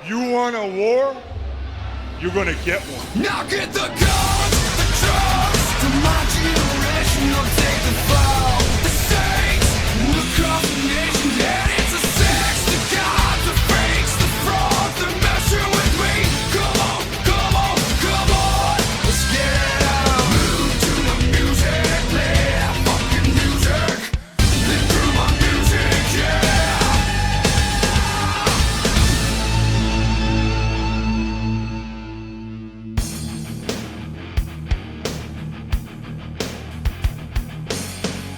You want a war? You're gonna get one. Now get the guns, the drugs, to my generation, you'll take the fall. The saints, across the nation, and it's a sex, the gods, the fakes, the frauds, they're messing with me. Come on, come on, come on, let's get it out. Move to the music, play that fucking music. Live through my music, yeah.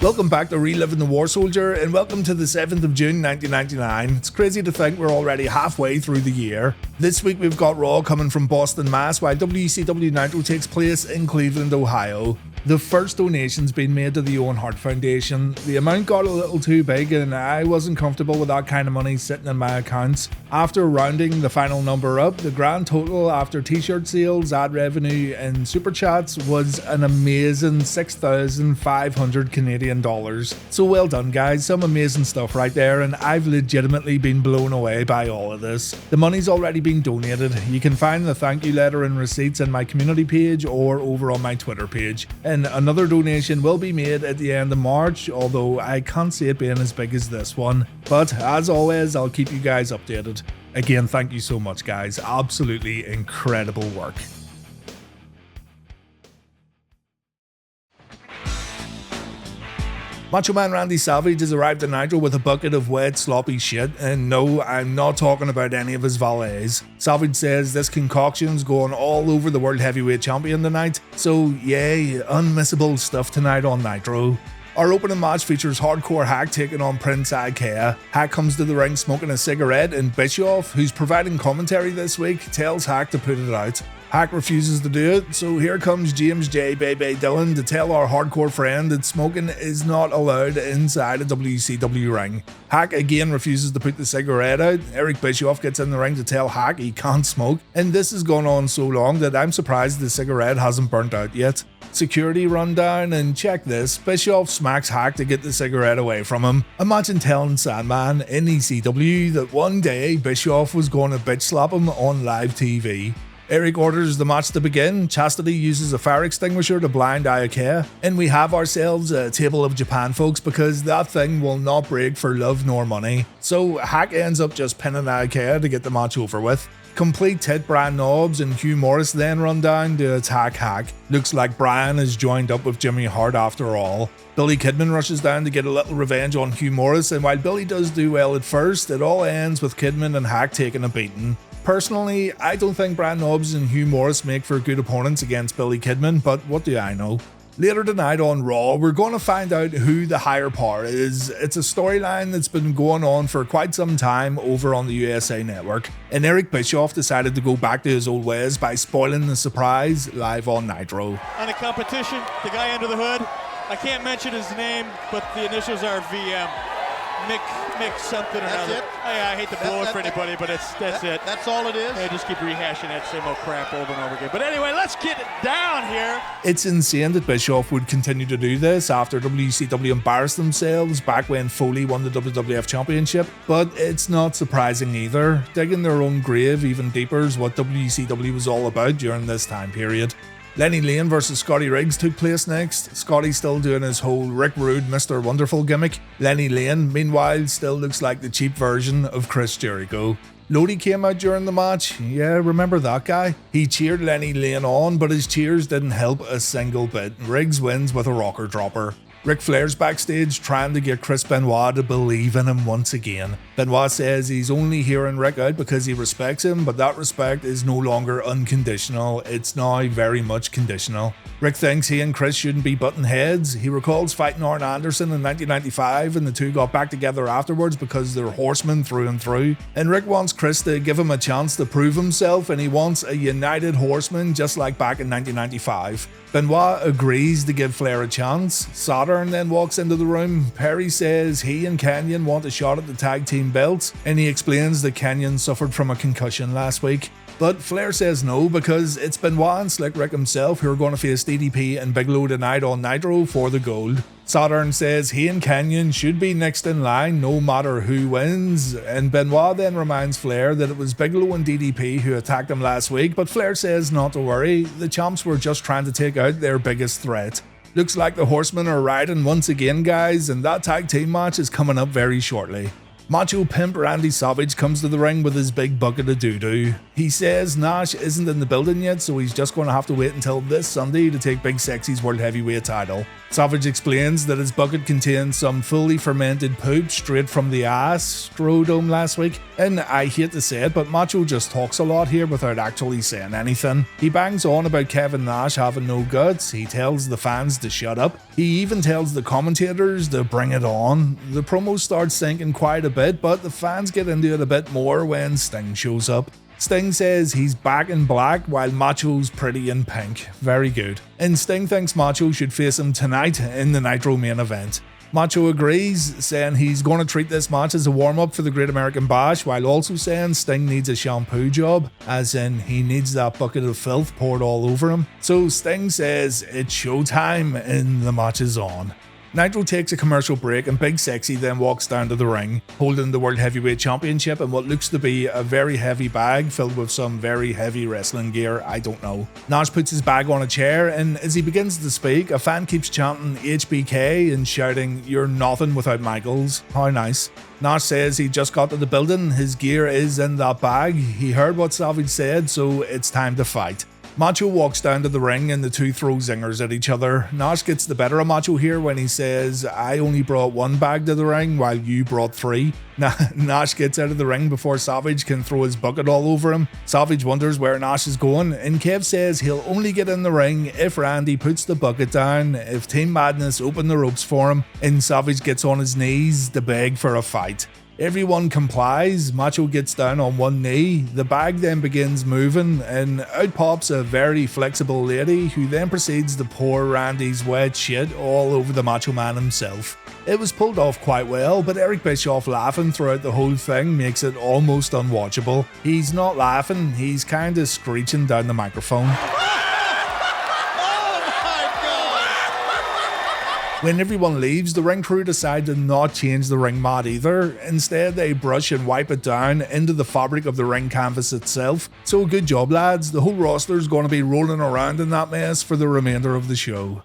Welcome back to Reliving the War, Soldier, and welcome to the 7th of June 1999. It's crazy to think we're already halfway through the year. This week we've got Raw coming from Boston, Mass, while WCW Nitro takes place in Cleveland, Ohio. The first donation's been made to the Owen Hart Foundation. The amount got a little too big and I wasn't comfortable with that kind of money sitting in my accounts. After rounding the final number up, the grand total after t-shirt sales, ad revenue and super chats was an amazing 6,500 Canadian dollars. So well done guys, some amazing stuff right there, and I've legitimately been blown away by all of this. The money's already been donated. You can find the thank you letter and receipts in my community page or over on my Twitter page. And another donation will be made at the end of March, although I can't see it being as big as this one. But as always, I'll keep you guys updated. Again, thank you so much guys, absolutely incredible work. Macho Man Randy Savage has arrived at Nitro with a bucket of wet, sloppy shit, and no, I'm not talking about any of his valets. Savage says this concoction's going all over the World Heavyweight Champion tonight, so yay, unmissable stuff tonight on Nitro. Our opening match features Hardcore Hack taking on Prince Iaukea. Hack comes to the ring smoking a cigarette, and Bischoff, who's providing commentary this week, tells Hack to put it out. Hack refuses to do it, so here comes James J. Baby Dillon to tell our hardcore friend that smoking is not allowed inside a WCW ring. Hack again refuses to put the cigarette out. Eric Bischoff gets in the ring to tell Hack he can't smoke, and this has gone on so long that I'm surprised the cigarette hasn't burnt out yet. Security run down, and check this, Bischoff smacks Hack to get the cigarette away from him. Imagine telling Sandman in ECW that one day Bischoff was going to bitch slap him on live TV. Eric orders the match to begin. Chastity uses a fire extinguisher to blind Iaukea, and we have ourselves a table of Japan folks because that thing will not break for love nor money. So Hack ends up just pinning Iaukea to get the match over with. Complete tit Brian Knobbs and Hugh Morris then run down to attack Hack. Looks like Brian is joined up with Jimmy Hart after all. Billy Kidman rushes down to get a little revenge on Hugh Morris, and while Billy does do well at first, it all ends with Kidman and Hack taking a beating. Personally, I don't think Brian Knobbs and Hugh Morris make for good opponents against Billy Kidman, but what do I know? Later tonight on Raw, we're going to find out who the higher power is. It's a storyline that's been going on for quite some time over on the USA Network, and Eric Bischoff decided to go back to his old ways by spoiling the surprise live on Nitro. On the competition, the guy under the hood, I can't mention his name, but the initials are VM. Mick something or That's another. it? I hate to blow it for anybody, but that's it. That's all it is? They just keep rehashing that same old crap over and over again. But anyway, let's get it down here. It's insane that Bischoff would continue to do this after WCW embarrassed themselves back when Foley won the WWF Championship, but it's not surprising either. Digging their own grave even deeper is what WCW was all about during this time period. Lenny Lane versus Scotty Riggs took place next. Scotty still doing his whole Rick Rude Mr. Wonderful gimmick. Lenny Lane, meanwhile, still looks like the cheap version of Chris Jericho. Lodi came out during the match. Yeah, remember that guy? He cheered Lenny Lane on, but his cheers didn't help a single bit. Riggs wins with a rocker dropper. Ric Flair's backstage trying to get Chris Benoit to believe in him once again. Benoit says he's only hearing Rick out because he respects him, but that respect is no longer unconditional, it's now very much conditional. Rick thinks he and Chris shouldn't be butting heads. He recalls fighting Arn Anderson in 1995 and the two got back together afterwards because they're horsemen through and through. And Rick wants Chris to give him a chance to prove himself, and he wants a united horseman just like back in 1995. Benoit agrees to give Flair a chance. Saturn then walks into the room. Perry says he and Kanyon want a shot at the tag team belts, and he explains that Kanyon suffered from a concussion last week. But Flair says no because it's Benoit and Slick Rick himself who are going to face DDP and Bigelow tonight on Nitro for the gold. Saturn says he and Canyon should be next in line no matter who wins, and Benoit then reminds Flair that it was Bigelow and DDP who attacked him last week, but Flair says not to worry, the champs were just trying to take out their biggest threat. Looks like the Horsemen are riding once again, guys, and that tag team match is coming up very shortly. Macho Pimp Randy Savage comes to the ring with his big bucket of doo-doo. He says Nash isn't in the building yet, so he's just going to have to wait until this Sunday to take Big Sexy's World Heavyweight title. Savage explains that his bucket contains some fully fermented poop straight from the Astrodome last week, and I hate to say it, but Macho just talks a lot here without actually saying anything. He bangs on about Kevin Nash having no guts, he tells the fans to shut up, he even tells the commentators to bring it on. The promo starts sinking quite a bit, but the fans get into it a bit more when Sting shows up. Sting says he's back in black while Macho's pretty in pink. Very good. And Sting thinks Macho should face him tonight in the Nitro main event. Macho agrees, saying he's going to treat this match as a warm-up for the Great American Bash, while also saying Sting needs a shampoo job, as in he needs that bucket of filth poured all over him. So Sting says it's showtime and the match is on. Nitro takes a commercial break and Big Sexy then walks down to the ring, holding the World Heavyweight Championship and what looks to be a very heavy bag filled with some very heavy wrestling gear, I don't know. Nash puts his bag on a chair and as he begins to speak, a fan keeps chanting HBK and shouting, "You're nothing without Michaels." How nice. Nash says he just got to the building, his gear is in that bag, he heard what Savage said, so it's time to fight. Macho walks down to the ring and the two throw zingers at each other. Nash gets the better of Macho here when he says, "I only brought one bag to the ring while you brought three." Nash gets out of the ring before Savage can throw his bucket all over him. Savage wonders where Nash is going and Kev says he'll only get in the ring if Randy puts the bucket down, if Team Madness open the ropes for him, and Savage gets on his knees to beg for a fight. Everyone complies, Macho gets down on one knee, the bag then begins moving and out pops a very flexible lady who then proceeds to pour Randy's wet shit all over the Macho Man himself. It was pulled off quite well, but Eric Bischoff laughing throughout the whole thing makes it almost unwatchable. He's not laughing, he's kinda screeching down the microphone. When everyone leaves, the ring crew decide to not change the ring mat either. Instead, they brush and wipe it down into the fabric of the ring canvas itself. So good job, lads. The whole roster's going to be rolling around in that mess for the remainder of the show.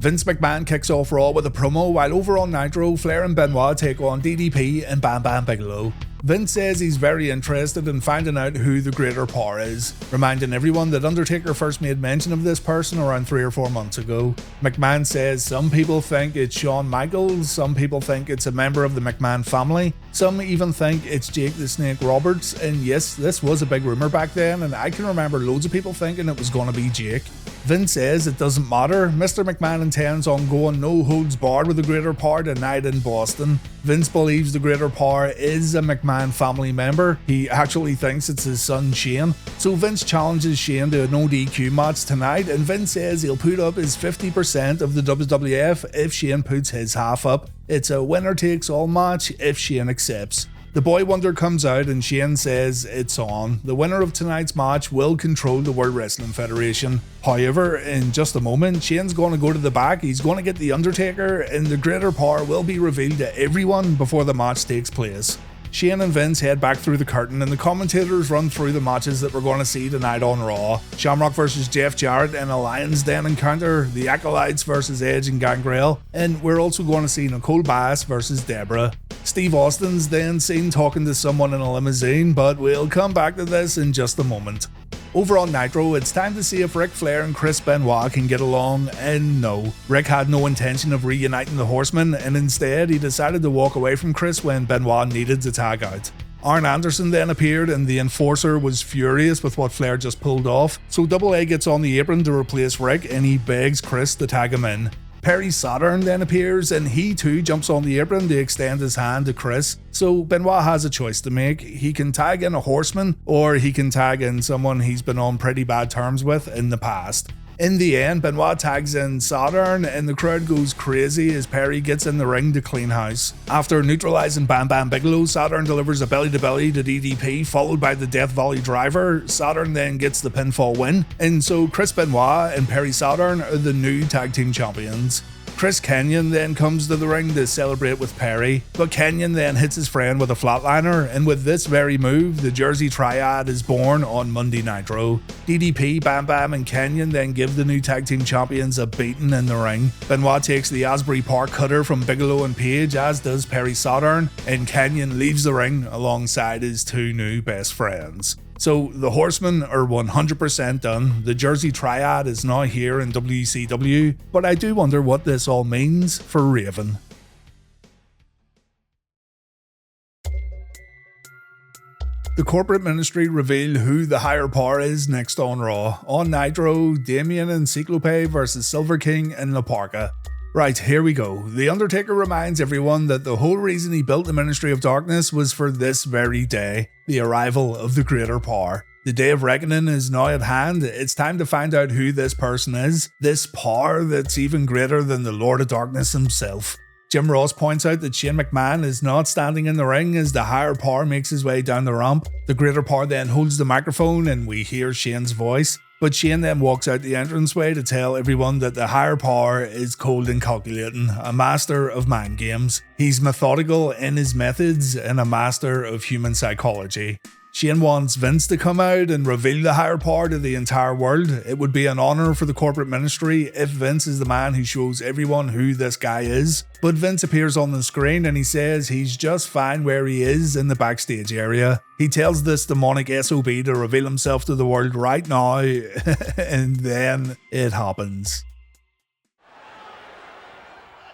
Vince McMahon kicks off Raw with a promo, while over on Nitro, Flair and Benoit take on DDP and Bam Bam Bigelow. Vince says he's very interested in finding out who the greater power is, reminding everyone that Undertaker first made mention of this person around 3 or 4 months ago. McMahon says some people think it's Shawn Michaels, some people think it's a member of the McMahon family, some even think it's Jake the Snake Roberts, and yes, this was a big rumour back then, and I can remember loads of people thinking it was gonna be Jake. Vince says it doesn't matter, Mr. McMahon intends on going no holds barred with the greater power tonight in Boston. Vince believes the greater power is a McMahon family member, he actually thinks it's his son Shane, so Vince challenges Shane to a no DQ match tonight, and Vince says he'll put up his 50% of the WWF if Shane puts his half up. It's a winner takes all match if Shane accepts. The Boy Wonder comes out and Shane says it's on. The winner of tonight's match will control the World Wrestling Federation. However, in just a moment, Shane's going to go to the back, he's going to get the Undertaker, and the greater power will be revealed to everyone before the match takes place. Shane and Vince head back through the curtain and the commentators run through the matches that we're going to see tonight on Raw. Shamrock versus Jeff Jarrett in a Lions Den encounter, the Acolytes versus Edge and Gangrel, and we're also going to see Nicole Bass versus Deborah. Steve Austin's then seen talking to someone in a limousine, but we'll come back to this in just a moment. Over on Nitro, it's time to see if Ric Flair and Chris Benoit can get along, and no, Rick had no intention of reuniting the Horsemen, and instead he decided to walk away from Chris when Benoit needed to tag out. Arn Anderson then appeared and the Enforcer was furious with what Flair just pulled off, so Double A gets on the apron to replace Rick and he begs Chris to tag him in. Perry Saturn then appears and he too jumps on the apron to extend his hand to Chris, so Benoit has a choice to make. He can tag in a Horseman or he can tag in someone he's been on pretty bad terms with in the past. In the end, Benoit tags in Saturn and the crowd goes crazy as Perry gets in the ring to clean house. After neutralizing Bam Bam Bigelow, Saturn delivers a belly-to-belly to DDP followed by the Death Valley Driver. Saturn then gets the pinfall win, and so Chris Benoit and Perry Saturn are the new tag team champions. Chris Kenyon then comes to the ring to celebrate with Perry, but Kenyon then hits his friend with a flatliner, and with this very move, the Jersey Triad is born on Monday Nitro. DDP, Bam Bam and Kenyon then give the new tag team champions a beating in the ring. Benoit takes the Asbury Park cutter from Bigelow and Page, as does Perry Saturn, and Kenyon leaves the ring alongside his two new best friends. So the Horsemen are 100% done. The Jersey Triad is now here in WCW, but I do wonder what this all means for Raven. The corporate ministry reveal who the higher power is next on Raw. On Nitro, Damien and Cyclope versus Silver King and La Parka. Right, here we go. The Undertaker reminds everyone that the whole reason he built the Ministry of Darkness was for this very day, the arrival of the greater power. The day of reckoning is now at hand. It's time to find out who this person is, this power that's even greater than the Lord of Darkness himself. Jim Ross points out that Shane McMahon is not standing in the ring as the higher power makes his way down the ramp. The greater power then holds the microphone and we hear Shane's voice. But Shane then walks out the entranceway to tell everyone that the higher power is cold and calculating, a master of mind games. He's methodical in his methods and a master of human psychology. Shane wants Vince to come out and reveal the higher power to the entire world. It would be an honor for the corporate ministry if Vince is the man who shows everyone who this guy is. But Vince appears on the screen and he says he's just fine where he is in the backstage area. He tells this demonic SOB to reveal himself to the world right now, and then it happens.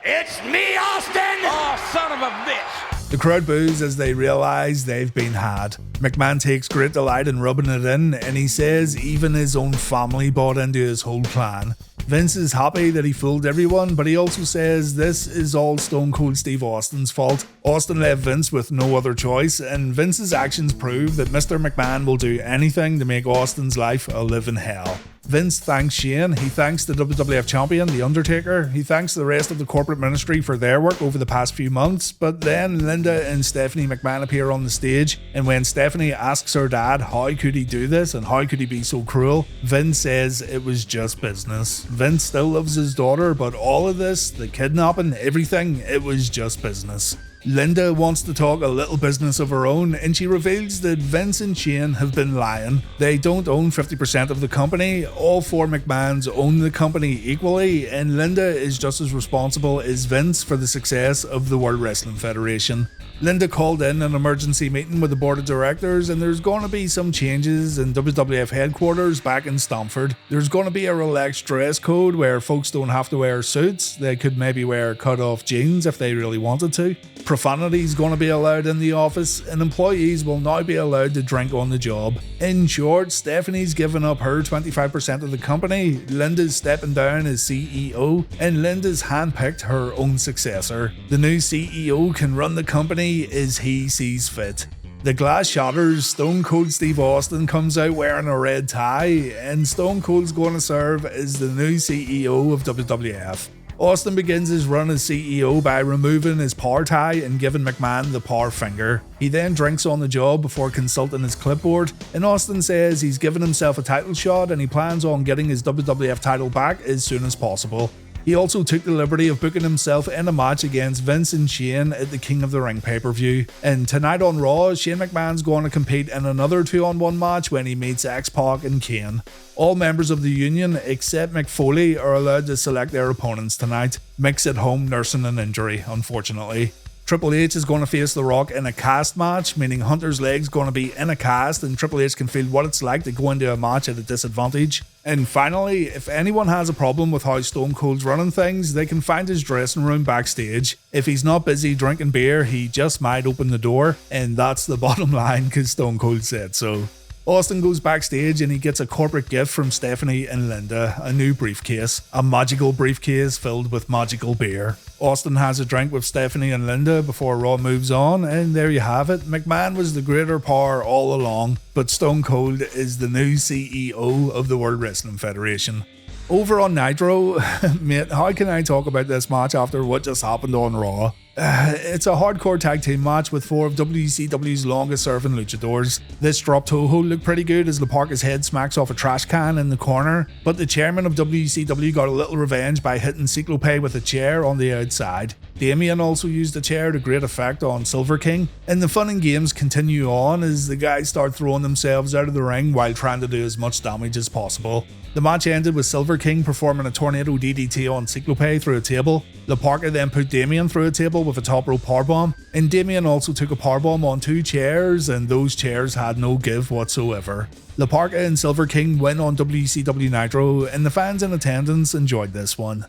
It's me, Austin! Oh, son of a bitch! The crowd boos as they realise they've been had. McMahon takes great delight in rubbing it in, and he says even his own family bought into his whole plan. Vince is happy that he fooled everyone, but he also says this is all Stone Cold Steve Austin's fault. Austin left Vince with no other choice, and Vince's actions prove that Mr. McMahon will do anything to make Austin's life a living hell. Vince thanks Shane, he thanks the WWF Champion, The Undertaker, he thanks the rest of the corporate ministry for their work over the past few months, but then Linda and Stephanie McMahon appear on the stage, and when Stephanie asks her dad how could he do this and how could he be so cruel, Vince says it was just business. Vince still loves his daughter, but all of this, the kidnapping, everything, it was just business. Linda wants to talk a little business of her own, and she reveals that Vince and Shane have been lying. They don't own 50% of the company, all four McMahons own the company equally, and Linda is just as responsible as Vince for the success of the World Wrestling Federation. Linda called in an emergency meeting with the board of directors, and there's going to be some changes in WWF headquarters back in Stamford. There's going to be a relaxed dress code where folks don't have to wear suits. They could maybe wear cut-off jeans if they really wanted to. Profanity is going to be allowed in the office, and employees will now be allowed to drink on the job. In short, Stephanie's given up her 25% of the company, Linda's stepping down as CEO, and Linda's handpicked her own successor. The new CEO can run the company as he sees fit. The glass shatters, Stone Cold Steve Austin comes out wearing a red tie, and Stone Cold's going to serve as the new CEO of WWF. Austin begins his run as CEO by removing his power tie and giving McMahon the power finger. He then drinks on the job before consulting his clipboard, and Austin says he's given himself a title shot and he plans on getting his WWF title back as soon as possible. He also took the liberty of booking himself in a match against Vince and Shane at the King of the Ring pay-per-view. And tonight on Raw, Shane McMahon's going to compete in another 2-on-1 match when he meets X-Pac and Kane. All members of the union, except Mick Foley, are allowed to select their opponents tonight. Mick's at home nursing an injury, unfortunately. Triple H is going to face The Rock in a cast match, meaning Hunter's leg's going to be in a cast and Triple H can feel what it's like to go into a match at a disadvantage. And finally, if anyone has a problem with how Stone Cold's running things, they can find his dressing room backstage. If he's not busy drinking beer, he just might open the door, and that's the bottom line because Stone Cold said so. Austin goes backstage and he gets a corporate gift from Stephanie and Linda, a new briefcase, a magical briefcase filled with magical beer. Austin has a drink with Stephanie and Linda before Raw moves on, and there you have it. McMahon was the greater power all along, but Stone Cold is the new CEO of the World Wrestling Federation. Over on Nitro, mate, how can I talk about this match after what just happened on Raw? It's a hardcore tag team match with four of WCW's longest serving luchadors. This drop toe hold looked pretty good as Laparca's head smacks off a trash can in the corner, but the chairman of WCW got a little revenge by hitting Cyclope with a chair on the outside. Damien also used a chair to great effect on Silver King, and the fun and games continue on as the guys start throwing themselves out of the ring while trying to do as much damage as possible. The match ended with Silver King performing a tornado DDT on Cyclope through a table. Laparca then put Damien through a table with a top rope powerbomb, and Damien also took a powerbomb on two chairs, and those chairs had no give whatsoever. Laparca and Silver King win on WCW Nitro, and the fans in attendance enjoyed this one.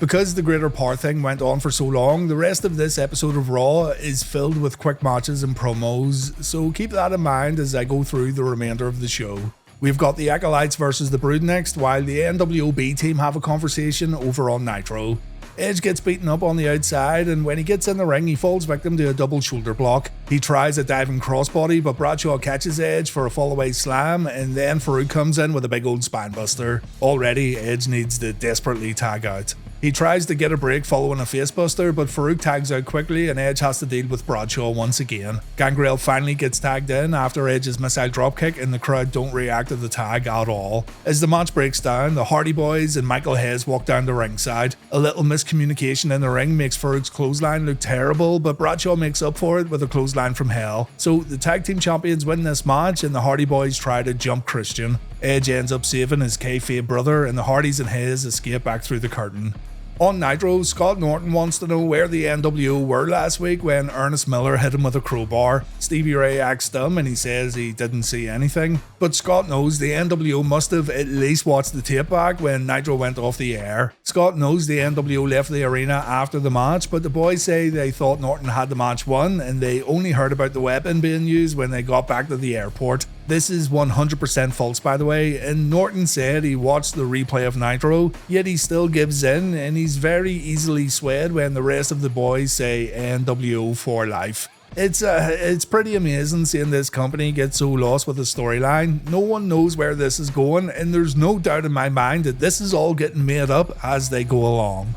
Because the Greater Power thing went on for so long, the rest of this episode of Raw is filled with quick matches and promos, so keep that in mind as I go through the remainder of the show. We've got the Acolytes versus the Brood next, while the NWO team have a conversation over on Nitro. Edge gets beaten up on the outside, and when he gets in the ring, he falls victim to a double shoulder block. He tries a diving crossbody, but Bradshaw catches Edge for a fallaway slam, and then Farouk comes in with a big old spinebuster. Already, Edge needs to desperately tag out. He tries to get a break following a facebuster, but Farouk tags out quickly and Edge has to deal with Bradshaw once again. Gangrel finally gets tagged in after Edge's missile dropkick, and the crowd don't react to the tag at all. As the match breaks down, the Hardy Boys and Michael Hayes walk down the ringside. A little miscommunication in the ring makes Farouk's clothesline look terrible, but Bradshaw makes up for it with a clothesline from hell. So the tag team champions win this match, and the Hardy Boys try to jump Christian. Edge ends up saving his kayfabe brother, and the Hardys and Hayes escape back through the curtain. On Nitro, Scott Norton wants to know where the NWO were last week when Ernest Miller hit him with a crowbar. Stevie Ray acts dumb and he says he didn't see anything, but Scott knows the NWO must have at least watched the tape back when Nitro went off the air. Scott knows the NWO left the arena after the match, but the boys say they thought Norton had the match won and they only heard about the weapon being used when they got back to the airport. This is 100% false, by the way, and Norton said he watched the replay of Nitro, yet he still gives in, and he's very easily swayed when the rest of the boys say NWO for life. It's pretty amazing seeing this company get so lost with the storyline. No one knows where this is going, and there's no doubt in my mind that this is all getting made up as they go along.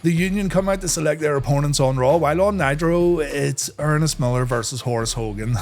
The Union come out to select their opponents on Raw, while on Nitro, it's Ernest Miller versus Horace Hogan.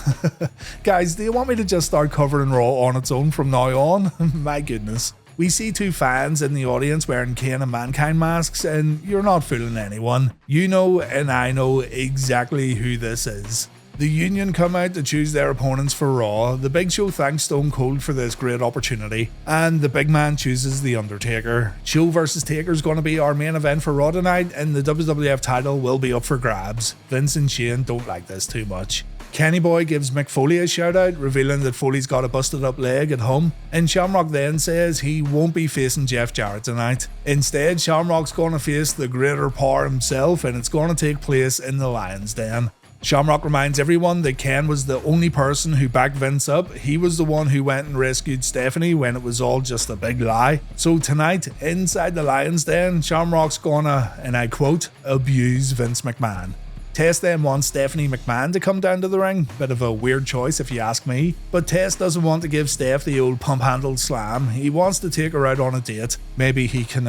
Guys, do you want me to just start covering Raw on its own from now on? My goodness. We see two fans in the audience wearing Kane and Mankind masks, and you're not fooling anyone. You know and I know exactly who this is. The Union come out to choose their opponents for Raw. The Big Show thanks Stone Cold for this great opportunity, and the big man chooses The Undertaker. Show vs Taker is going to be our main event for Raw tonight, and the WWF title will be up for grabs. Vince and Shane don't like this too much. Kenny Boy gives Mick Foley a shout out, revealing that Foley's got a busted up leg at home, and Shamrock then says he won't be facing Jeff Jarrett tonight. Instead, Shamrock's going to face the Greater Power himself, and it's going to take place in the Lion's Den. Shamrock reminds everyone that Ken was the only person who backed Vince up. He was the one who went and rescued Stephanie when it was all just a big lie. So tonight, inside the Lion's Den, Shamrock's gonna, and I quote, abuse Vince McMahon. Test then wants Stephanie McMahon to come down to the ring. Bit of a weird choice if you ask me. But Test doesn't want to give Steph the old pump-handled slam. He wants to take her out on a date. Maybe he can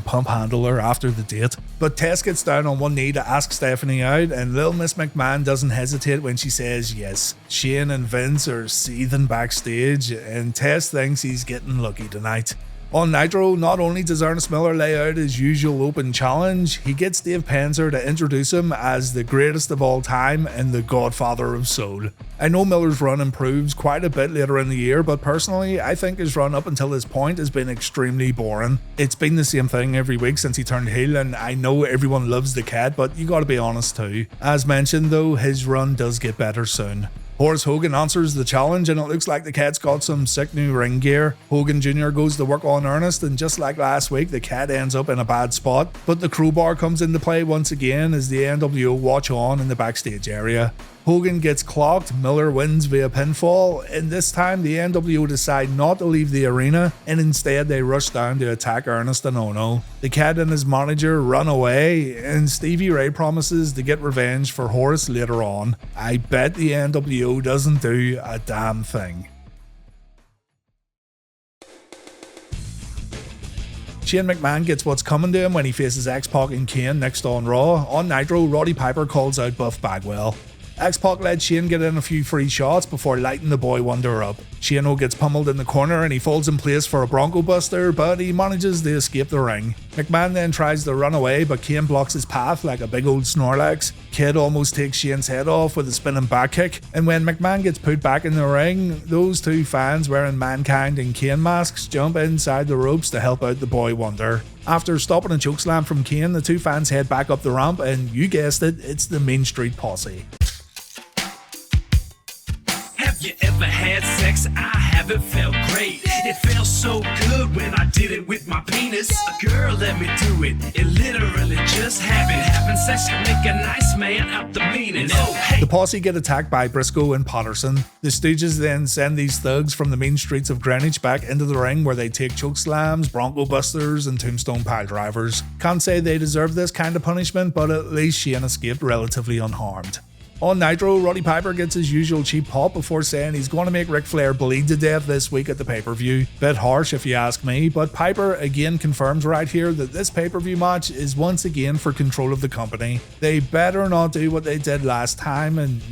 pump-handle her after the date. But Test gets down on one knee to ask Stephanie out, and Lil Miss McMahon doesn't hesitate when she says yes. Shane and Vince are seething backstage, and Test thinks he's getting lucky tonight. On Nitro, not only does Ernest Miller lay out his usual open challenge, he gets Dave Penzer to introduce him as the greatest of all time and the Godfather of Soul. I know Miller's run improves quite a bit later in the year, but personally, I think his run up until this point has been extremely boring. It's been the same thing every week since he turned heel, and I know everyone loves the cat, but you gotta be honest too. As mentioned though, his run does get better soon. Horace Hogan answers the challenge, and it looks like the Cat's got some sick new ring gear. Hogan Jr. goes to work on Ernest, and just like last week, the Cat ends up in a bad spot. But the crowbar comes into play once again as the NWO watch on in the backstage area. Hogan gets clocked, Miller wins via pinfall, and this time the NWO decide not to leave the arena and instead they rush down to attack Ernest and Ono. The Kid and his manager run away, and Stevie Ray promises to get revenge for Horace later on. I bet the NWO doesn't do a damn thing. Shane McMahon gets what's coming to him when he faces X-Pac and Kane next on Raw. On Nitro, Roddy Piper calls out Buff Bagwell. X-Pac led Shane get in a few free shots before lighting the Boy Wonder up. Shane gets pummeled in the corner and he falls in place for a Bronco Buster, but he manages to escape the ring. McMahon then tries to run away, but Kane blocks his path like a big old Snorlax. Kid almost takes Shane's head off with a spinning back kick, and when McMahon gets put back in the ring, those two fans wearing Mankind and Kane masks jump inside the ropes to help out the Boy Wonder. After stopping a chokeslam from Kane, the two fans head back up the ramp, and you guessed it, it's the Main Street Posse. Have you ever had sex? I haven't felt great. It felt so good when I did it with my penis. A girl let me do it. It literally just happened. Having sex can make a nice man out the meanest. Oh, hey. The Posse get attacked by Briscoe and Patterson. The Stooges then send these thugs from the mean streets of Greenwich back into the ring where they take choke slams, Bronco Busters, and Tombstone Pile Drivers. Can't say they deserve this kind of punishment, but at least Shane escaped relatively unharmed. On Nitro, Roddy Piper gets his usual cheap pop before saying he's going to make Ric Flair bleed to death this week at the pay-per-view. Bit harsh if you ask me, but Piper again confirms right here that this pay-per-view match is once again for control of the company. They better not do what they did last time and,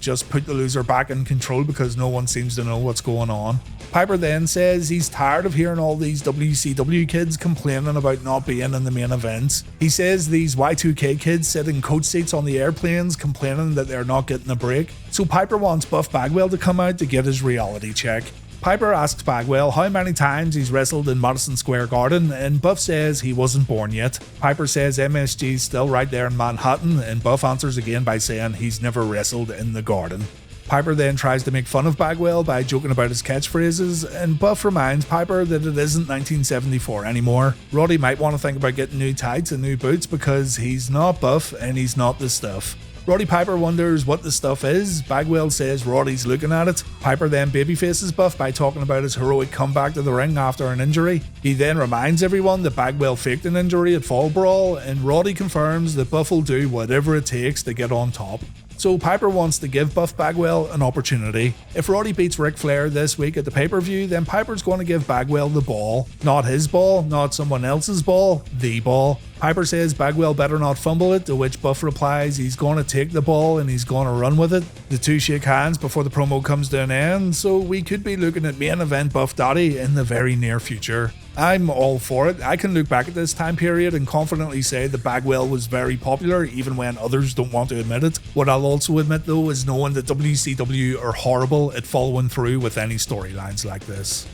just put the loser back in control because no one seems to know what's going on. Piper then says he's tired of hearing all these WCW kids complaining about not being in the main events. He says these Y2K kids sit in coach seats on the airplanes complaining that they're not getting a break, so Piper wants Buff Bagwell to come out to get his reality check. Piper asks Bagwell how many times he's wrestled in Madison Square Garden, and Buff says he wasn't born yet. Piper says MSG's still right there in Manhattan, and Buff answers again by saying he's never wrestled in the Garden. Piper then tries to make fun of Bagwell by joking about his catchphrases, and Buff reminds Piper that it isn't 1974 anymore. Roddy might want to think about getting new tights and new boots because he's not Buff and he's not the stuff. Roddy Piper wonders what the stuff is. Bagwell says Roddy's looking at it. Piper then babyfaces Buff by talking about his heroic comeback to the ring after an injury. He then reminds everyone that Bagwell faked an injury at Fall Brawl, and Roddy confirms that Buff will do whatever it takes to get on top. So Piper wants to give Buff Bagwell an opportunity. If Roddy beats Ric Flair this week at the pay-per-view, then Piper's going to give Bagwell the ball. Not his ball, not someone else's ball, the ball. Piper says Bagwell better not fumble it, to which Buff replies he's going to take the ball and he's going to run with it. The two shake hands before the promo comes to an end, so we could be looking at main event Buff Daddy in the very near future. I'm all for it. I can look back at this time period and confidently say that Bagwell was very popular even when others don't want to admit it. What I'll also admit though is knowing that WCW are horrible at following through with any storylines like this.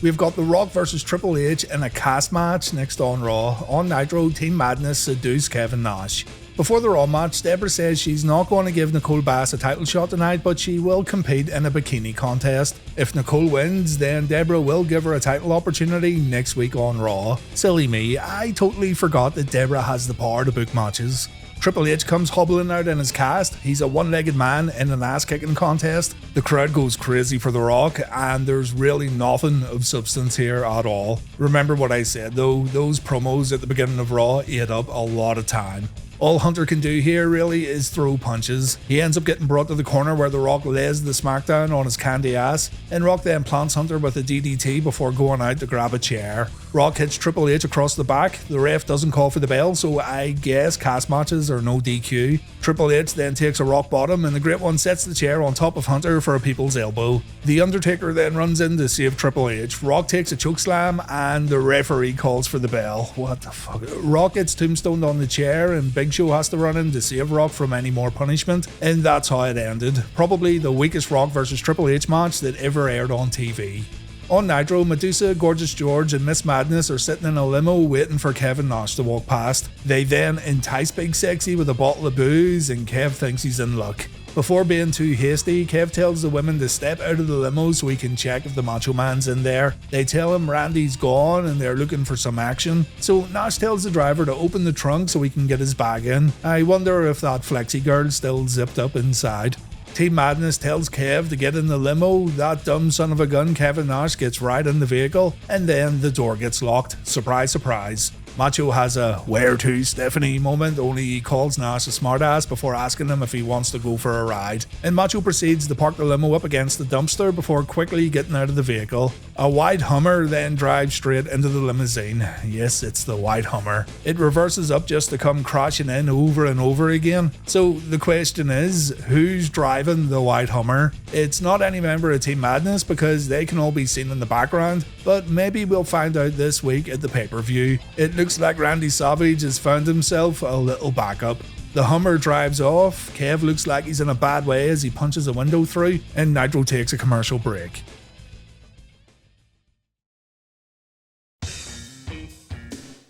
We've got The Rock versus Triple H in a cast match next on Raw. On Nitro, Team Madness seduce Kevin Nash. Before the Raw match, Deborah says she's not going to give Nicole Bass a title shot tonight, but she will compete in a bikini contest. If Nicole wins, then Deborah will give her a title opportunity next week on Raw. Silly me, I totally forgot that Deborah has the power to book matches. Triple H comes hobbling out in his cast. He's a one-legged man in an ass-kicking contest. The crowd goes crazy for The Rock, and there's really nothing of substance here at all. Remember what I said though, those promos at the beginning of Raw ate up a lot of time. All Hunter can do here really is throw punches. He ends up getting brought to the corner where The Rock lays the smackdown on his candy ass, and Rock then plants Hunter with a DDT before going out to grab a chair. Rock hits Triple H across the back. The ref doesn't call for the bell, so I guess cast matches are no DQ. Triple H then takes a rock bottom, and the Great One sets the chair on top of Hunter for a people's elbow. The Undertaker then runs in to save Triple H. Rock takes a chokeslam, and the referee calls for the bell. What the fuck? Rock gets tombstoned on the chair, and Big Show has to run in to save Rock from any more punishment, and that's how it ended. Probably the weakest Rock versus Triple H match that ever aired on TV. On Nitro, Medusa, Gorgeous George, and Miss Madness are sitting in a limo waiting for Kevin Nash to walk past. They then entice Big Sexy with a bottle of booze, and Kev thinks he's in luck. Before being too hasty, Kev tells the women to step out of the limo so he can check if the Macho Man's in there. They tell him Randy's gone and they're looking for some action. So Nash tells the driver to open the trunk so he can get his bag in. I wonder if that flexi girl's still zipped up inside. Team Madness tells Kev to get in the limo. That dumb son of a gun Kevin Nash gets right in the vehicle, and then the door gets locked. Surprise, surprise. Macho has a "where to Stephanie" moment, only he calls Nash a smartass before asking him if he wants to go for a ride. And Macho proceeds to park the limo up against the dumpster before quickly getting out of the vehicle. A white Hummer then drives straight into the limousine. Yes, it's the white Hummer. It reverses up just to come crashing in over and over again. So the question is, who's driving the white Hummer? It's not any member of Team Madness because they can all be seen in the background, but maybe we'll find out this week at the pay-per-view. It looks like Randy Savage has found himself a little backup. The Hummer drives off, Kev looks like he's in a bad way as he punches a window through, and Nitro takes a commercial break.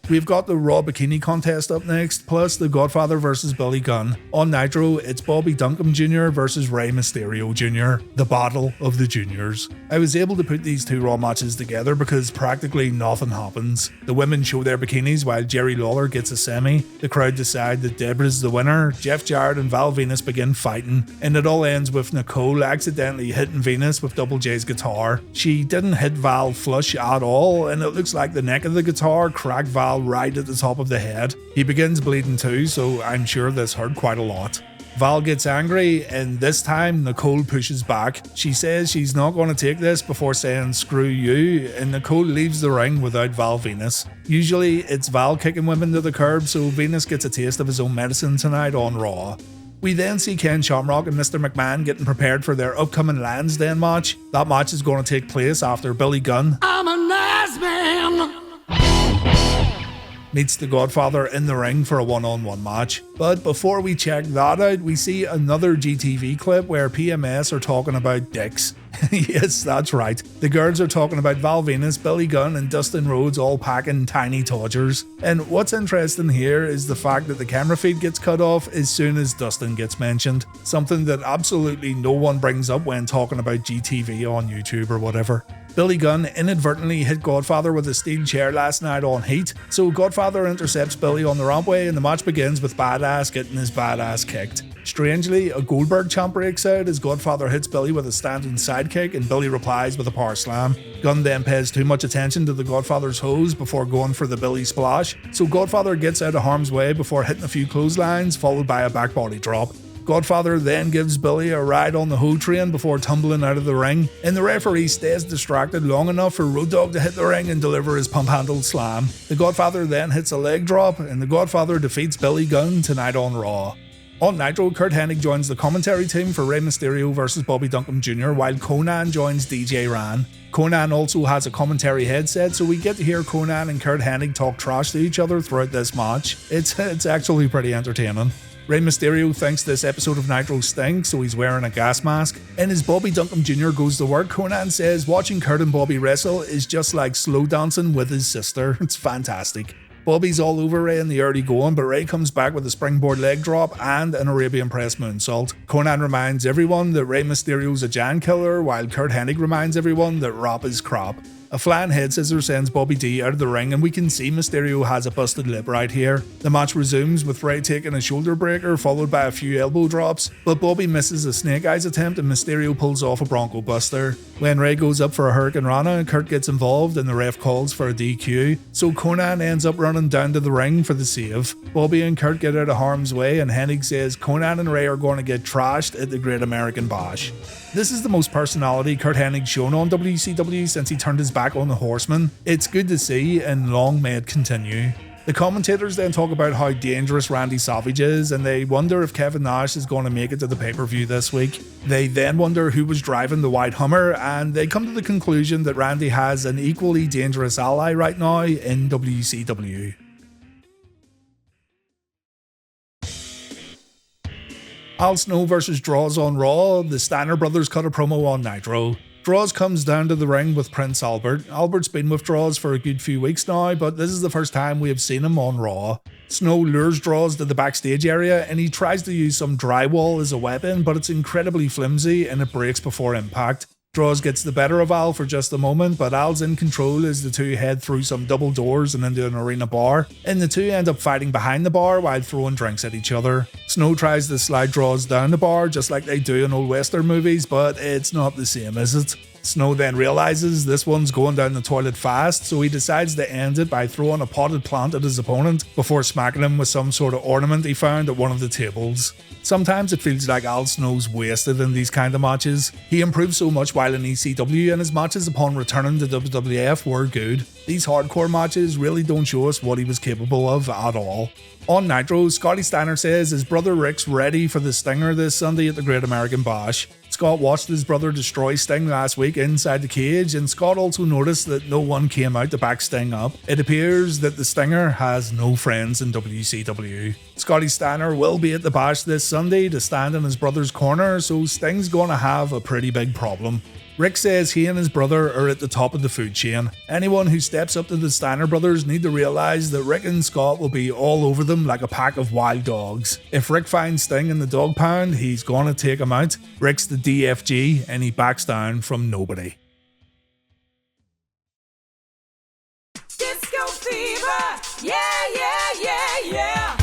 We've got the Raw Bikini contest up next, plus the Godfather versus Billy Gunn. On Nitro, it's Bobby Duncum Jr. versus Rey Mysterio Jr., the battle of the juniors. I was able to put these two Raw matches together because practically nothing happens. The women show their bikinis while Jerry Lawler gets a semi. The crowd decide that Debra's the winner. Jeff Jarrett and Val Venus begin fighting, and it all ends with Nicole accidentally hitting Venus with Double J's guitar. She didn't hit Val flush at all, and it looks like the neck of the guitar cracked Val right at the top of the head. He begins bleeding too, so I'm sure this hurt quite a lot. Val gets angry, and this time Nicole pushes back. She says she's not going to take this before saying "screw you," and Nicole leaves the ring without Val Venus. Usually it's Val kicking women to the curb, so Venus gets a taste of his own medicine tonight on Raw. We then see Ken Shamrock and Mr. McMahon getting prepared for their upcoming Lansdowne match. That match is going to take place after Billy Gunn I'm a nice man. meets the Godfather in the ring for a one-on-one match. But before we check that out, we see another GTV clip where PMS are talking about dicks. Yes, that's right. The girls are talking about Val Venus, Billy Gunn and Dustin Rhodes all packing tiny Todgers. And what's interesting here is the fact that the camera feed gets cut off as soon as Dustin gets mentioned. Something that absolutely no one brings up when talking about GTV on YouTube or whatever. Billy Gunn inadvertently hit Godfather with a steel chair last night on Heat, so Godfather intercepts Billy on the rampway and the match begins with Badass getting his badass kicked. Strangely, a Goldberg chant breaks out as Godfather hits Billy with a standing sidekick and Billy replies with a power slam. Gunn then pays too much attention to the Godfather's hose before going for the Billy splash, so Godfather gets out of harm's way before hitting a few clotheslines followed by a back body drop. Godfather then gives Billy a ride on the hoe train before tumbling out of the ring, and the referee stays distracted long enough for Road Dogg to hit the ring and deliver his pump-handled slam. The Godfather then hits a leg drop, and the Godfather defeats Billy Gunn tonight on Raw. On Nitro, Curt Hennig joins the commentary team for Rey Mysterio vs Bobby Duncum Jr., while Conan joins DJ Ran. Conan also has a commentary headset, so we get to hear Conan and Curt Hennig talk trash to each other throughout this match. It's actually pretty entertaining. Rey Mysterio thinks this episode of Nitro stinks, so he's wearing a gas mask. And as Bobby Duncum Jr. goes to work, Conan says watching Curt and Bobby wrestle is just like slow dancing with his sister. It's fantastic. Bobby's all over Rey in the early going, but Rey comes back with a springboard leg drop and an Arabian press moonsault. Conan reminds everyone that Rey Mysterio's a Jan killer, while Curt Hennig reminds everyone that rap is crap. A flying head scissor sends Bobby D out of the ring, and we can see Mysterio has a busted lip right here. The match resumes with Rey taking a shoulder breaker followed by a few elbow drops, but Bobby misses a snake eyes attempt and Mysterio pulls off a Bronco Buster. When Rey goes up for a Hurricane Rana, Curt gets involved and the ref calls for a DQ, so Conan ends up running down to the ring for the save. Bobby and Curt get out of harm's way, and Hennig says Conan and Rey are going to get trashed at the Great American Bash. This is the most personality Curt Hennig's shown on WCW since he turned his back on the Horsemen. It's good to see, and long may it continue. The commentators then talk about how dangerous Randy Savage is, and they wonder if Kevin Nash is going to make it to the pay-per-view this week. They then wonder who was driving the white Hummer, and they come to the conclusion that Randy has an equally dangerous ally right now in WCW. Al Snow vs Droz on Raw. The Steiner brothers cut a promo on Nitro. Droz comes down to the ring with Prince Albert. Albert's been with Droz for a good few weeks now, but this is the first time we have seen him on Raw. Snow lures Droz to the backstage area and he tries to use some drywall as a weapon, but it's incredibly flimsy and it breaks before impact. Droz gets the better of Al for just a moment, but Al's in control as the two head through some double doors and into an arena bar, and the two end up fighting behind the bar while throwing drinks at each other. Snow tries to slide Droz down the bar just like they do in old western movies, but it's not the same, is it? Snow then realizes this one's going down the toilet fast, so he decides to end it by throwing a potted plant at his opponent before smacking him with some sort of ornament he found at one of the tables. Sometimes it feels like Al Snow's wasted in these kind of matches. He improved so much while in ECW and his matches upon returning to WWF were good. These hardcore matches really don't show us what he was capable of at all. On Nitro, Scotty Steiner says his brother Ric's ready for the Stinger this Sunday at the Great American Bash. Scott watched his brother destroy Sting last week inside the cage, and Scott also noticed that no one came out to back Sting up. It appears that the Stinger has no friends in WCW. Scotty Steiner will be at the Bash this Sunday to stand in his brother's corner, so Sting's gonna have a pretty big problem. Rick says he and his brother are at the top of the food chain. Anyone who steps up to the Steiner brothers need to realise that Rick and Scott will be all over them like a pack of wild dogs. If Rick finds Sting in the dog pound, he's gonna take him out. Rick's the DFG and he backs down from nobody. Disco fever, yeah, yeah, yeah, yeah.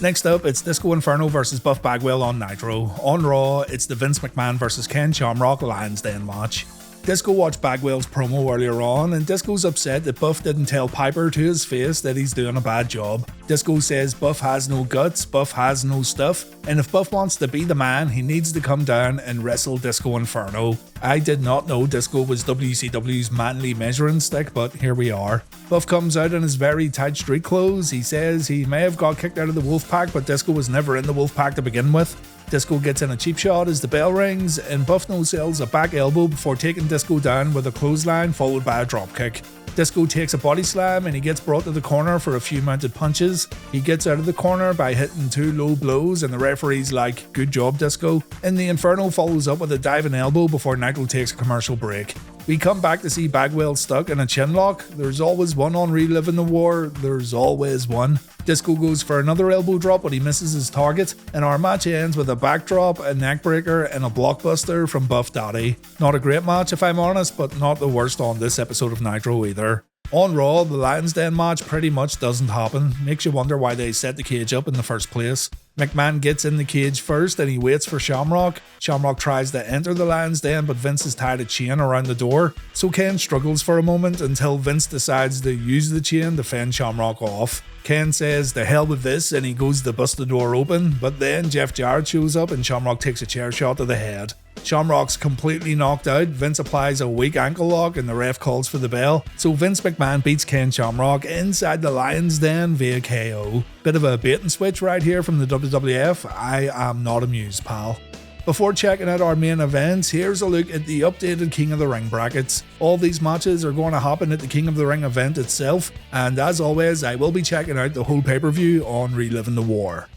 Next up, it's Disco Inferno vs Buff Bagwell on Nitro. On Raw, it's the Vince McMahon vs Ken Shamrock Lions Den match. Disco watched Bagwell's promo earlier on, and Disco's upset that Buff didn't tell Piper to his face that he's doing a bad job. Disco says Buff has no guts, Buff has no stuff, and if Buff wants to be the man, he needs to come down and wrestle Disco Inferno. I did not know Disco was WCW's manly measuring stick, but here we are. Buff comes out in his very tight street clothes. He says he may have got kicked out of the Wolfpack, but Disco was never in the Wolfpack to begin with. Disco gets in a cheap shot as the bell rings, and Buff no-sells a back elbow before taking Disco down with a clothesline followed by a dropkick. Disco takes a body slam and he gets brought to the corner for a few mounted punches. He gets out of the corner by hitting 2 low blows and the referee's like, "Good job, Disco." And the Inferno follows up with a diving elbow before Nitro takes a commercial break. We come back to see Bagwell stuck in a chin lock. There's always one on Reliving the War. There's always one. Disco goes for another elbow drop, but he misses his target, and our match ends with a backdrop, a neckbreaker, and a blockbuster from Buff Daddy. Not a great match if I'm honest, but not the worst on this episode of Nitro either. On Raw, the Lions Den match pretty much doesn't happen. Makes you wonder why they set the cage up in the first place. McMahon gets in the cage first and he waits for Shamrock. Shamrock tries to enter the Lions Den, but Vince has tied a chain around the door, so Kane struggles for a moment until Vince decides to use the chain to fend Shamrock off. Kane says the hell with this and he goes to bust the door open, but then Jeff Jarrett shows up and Shamrock takes a chair shot to the head. Shamrock's completely knocked out. Vince applies a weak ankle lock and the ref calls for the bell. So Vince McMahon beats Ken Shamrock inside the Lions Den via KO. Bit of a bait and switch right here from the WWF. I am not amused, pal. Before checking out our main events, here's a look at the updated King of the Ring brackets. All these matches are going to happen at the King of the Ring event itself, and as always, I will be checking out the whole pay-per-view on Reliving the War.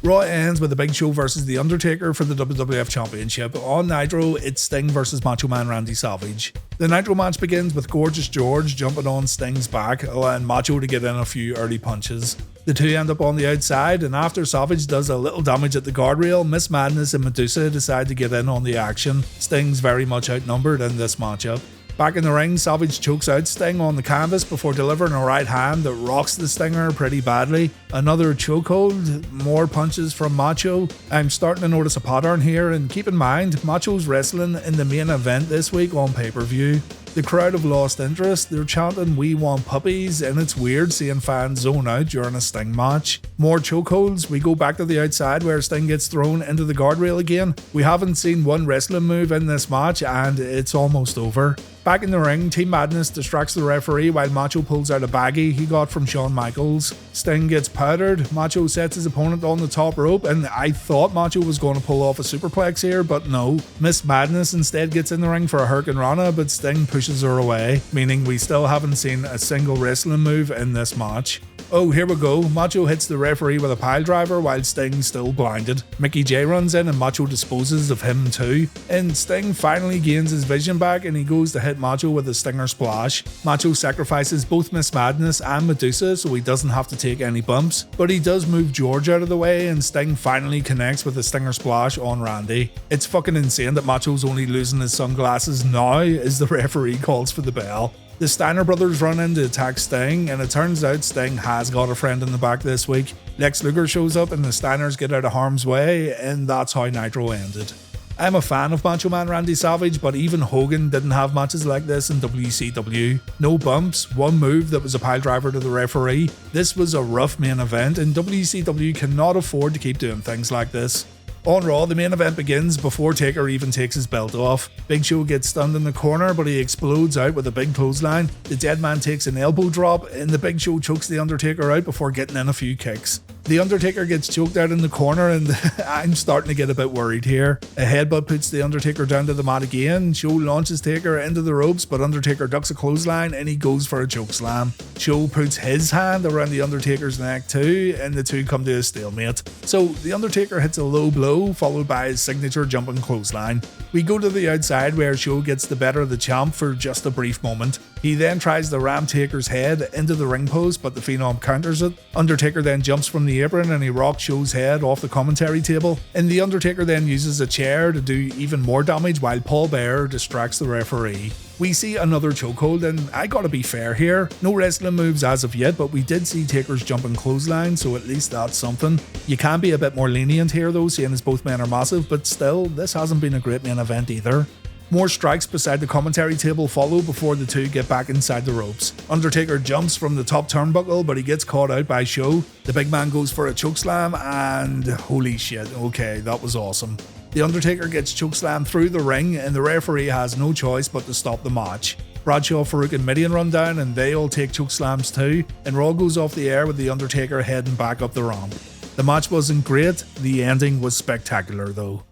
Raw ends with a Big Show versus The Undertaker for the WWF Championship. On Nitro, it's Sting versus Macho Man Randy Savage. The Nitro match begins with Gorgeous George jumping on Sting's back, allowing Macho to get in a few early punches. The two end up on the outside, and after Savage does a little damage at the guardrail, Miss Madness and Medusa decide to get in on the action. Sting's very much outnumbered in this matchup. Back in the ring, Savage chokes out Sting on the canvas before delivering a right hand that rocks the Stinger pretty badly. Another chokehold, more punches from Macho. I'm starting to notice a pattern here, and keep in mind, Macho's wrestling in the main event this week on pay-per-view. The crowd have lost interest, they're chanting "We want puppies," and it's weird seeing fans zone out during a Sting match. More chokeholds, we go back to the outside where Sting gets thrown into the guardrail again. We haven't seen one wrestling move in this match and it's almost over. Back in the ring, Team Madness distracts the referee while Macho pulls out a baggie he got from Shawn Michaels. Sting gets powdered, Macho sets his opponent on the top rope, and I thought Macho was going to pull off a superplex here, but no. Miss Madness instead gets in the ring for a Hurricane Rana, but Sting pushes pushes her away, meaning we still haven't seen a single wrestling move in this match. Oh, here we go. Macho hits the referee with a pile driver while Sting's still blinded. Mickey J runs in and Macho disposes of him too. And Sting finally gains his vision back and he goes to hit Macho with a Stinger Splash. Macho sacrifices both Miss Madness and Medusa so he doesn't have to take any bumps. But he does move George out of the way and Sting finally connects with a Stinger Splash on Randy. It's fucking insane that Macho's only losing his sunglasses now as the referee calls for the bell. The Steiner brothers run in to attack Sting, and it turns out Sting has got a friend in the back this week. Lex Luger shows up and the Steiners get out of harm's way, and that's how Nitro ended. I'm a fan of Macho Man Randy Savage, but even Hogan didn't have matches like this in WCW. No bumps, one move that was a pile driver to the referee. This was a rough main event, and WCW cannot afford to keep doing things like this. On Raw, the main event begins before Taker even takes his belt off. Big Show gets stunned in the corner, but he explodes out with a big clothesline. The dead man takes an elbow drop, and the Big Show chokes the Undertaker out before getting in a few kicks. The Undertaker gets choked out in the corner, and I'm starting to get a bit worried here. A headbutt puts the Undertaker down to the mat again. Show launches Taker into the ropes, but Undertaker ducks a clothesline and he goes for a choke slam. Show puts his hand around the Undertaker's neck too, and the two come to a stalemate. So the Undertaker hits a low blow, followed by his signature jumping clothesline. We go to the outside where Show gets the better of the champ for just a brief moment. He then tries to ram Taker's head into the ring post, but the Phenom counters it. Undertaker then jumps from the apron and he rocks Show's head off the commentary table. And the Undertaker then uses a chair to do even more damage while Paul Bearer distracts the referee. We see another chokehold, and I gotta be fair here. No wrestling moves as of yet, but we did see Taker's jumping clothesline, so at least that's something. You can be a bit more lenient here though, seeing as both men are massive, but still, this hasn't been a great main event either. More strikes beside the commentary table follow before the two get back inside the ropes. Undertaker jumps from the top turnbuckle, but he gets caught out by Show. The big man goes for a chokeslam, and holy shit, okay, that was awesome. The Undertaker gets chokeslammed through the ring, and the referee has no choice but to stop the match. Bradshaw, Farouk and Mideon run down, and they all take chokeslams too, and Raw goes off the air with the Undertaker heading back up the ramp. The match wasn't great, the ending was spectacular though.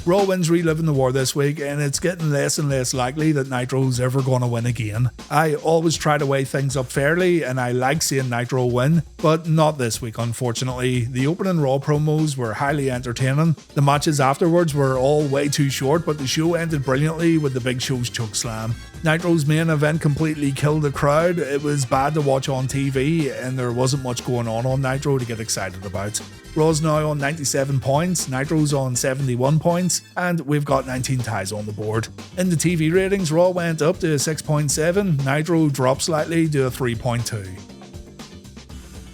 Raw wins Reliving the War this week, and it's getting less and less likely that Nitro's ever going to win again. I always try to weigh things up fairly, and I like seeing Nitro win, but not this week unfortunately. The opening Raw promos were highly entertaining. The matches afterwards were all way too short, but the show ended brilliantly with the Big Show's chokeslam. Nitro's main event completely killed the crowd. It was bad to watch on TV, and there wasn't much going on Nitro to get excited about. Raw's now on 97 points, Nitro's on 71 points, and we've got 19 ties on the board. In the TV ratings, Raw went up to a 6.7, Nitro dropped slightly to a 3.2.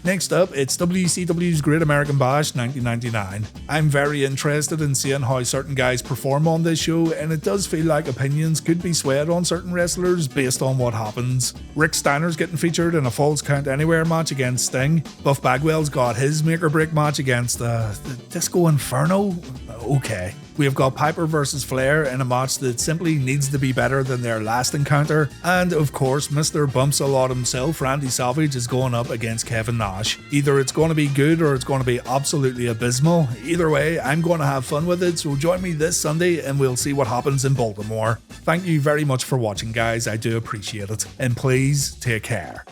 Next up, it's WCW's Great American Bash 1999. I'm very interested in seeing how certain guys perform on this show, and it does feel like opinions could be swayed on certain wrestlers based on what happens. Rick Steiner's getting featured in a Falls Count Anywhere match against Sting. Buff Bagwell's got his make or break match against the Disco Inferno? Okay. We've got Piper versus Flair in a match that simply needs to be better than their last encounter. And of course, Mr. Bumps a Lot himself, Randy Savage, is going up against Kevin Nash. Either it's going to be good or it's going to be absolutely abysmal. Either way, I'm going to have fun with it, so join me this Sunday and we'll see what happens in Baltimore. Thank you very much for watching, guys. I do appreciate it. And please take care.